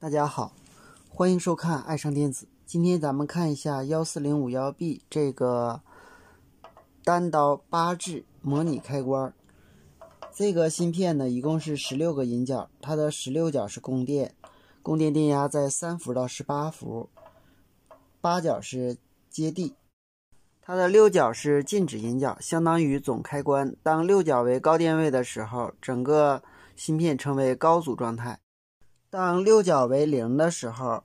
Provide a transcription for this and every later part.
大家好，欢迎收看爱上电子。今天咱们看一下14051B 这个单刀8致模拟开关。这个芯片呢，一共是16个引脚，它的16角是供电，供电电压在3伏到18伏，8角是接地。它的6角是静止引脚，相当于总开关。当6角为高电位的时候，整个芯片称为高阻状态。当6角为0的时候，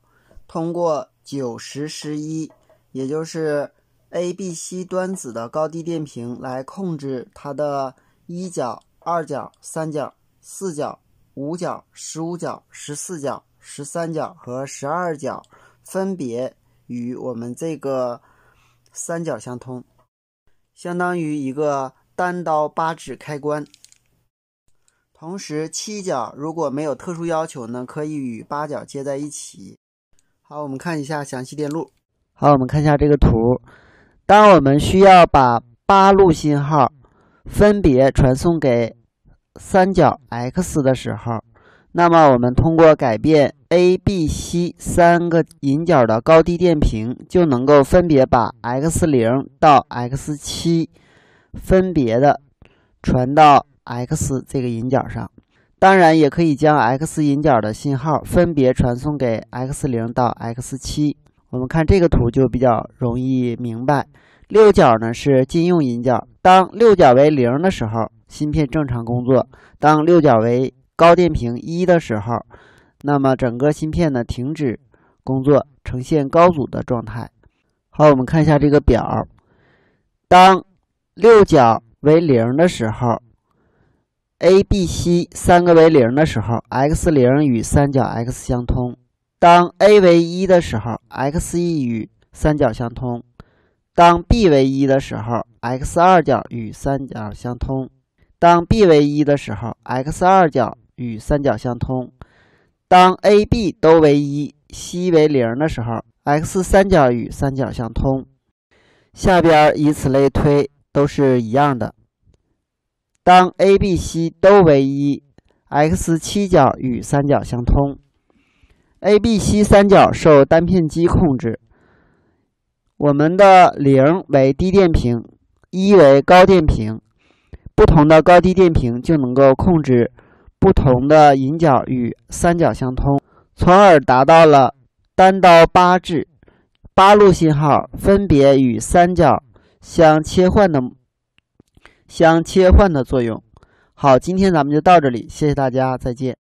通过9、10、11，也就是 A、B、C 端子的高低电平来控制它的1角、2角、3角、4角、5角、15角、14角、13角和12角，分别与我们这个3角相通，相当于一个单刀8致开关。同时7角如果没有特殊要求呢，可以与8角接在一起。好，我们看一下详细电路。好，我们看一下这个图。当我们需要把8路信号分别传送给3角 X 的时候，那么我们通过改变 A、B、C 3个引脚的高低电平，就能够分别把 X0 到 X7 分别的传到X 这个引脚上。当然也可以将 X 引脚的信号分别传送给 X0 到 X7。我们看这个图就比较容易明白。6角呢是禁用引脚，当6角为0的时候，芯片正常工作；当6角为高电平1的时候，那么整个芯片呢停止工作，呈现高阻的状态。好，我们看一下这个表。当6角为0的时候，A、B、C 3个为0的时候 ，X0 与3角 X 相通；当 A 为1的时候 ，X1 与3角相通；当 B 为1的时候 ，X2 角与3角相通；当 B 为1的时候 ，X2 角与3角相通；当 A、B 都为1，C 为0的时候 ，X3 角与3角相通。下边以此类推，都是一样的。当 A、B、C 都为1，X7 角与3角相通。A、B、C 3角受单片机控制。我们的0为低电平，1为高电平，不同的高低电平就能够控制不同的引脚与3角相通，从而达到了单刀8致，8路信号分别与3角相切换的作用。好，今天咱们就到这里，谢谢大家，再见。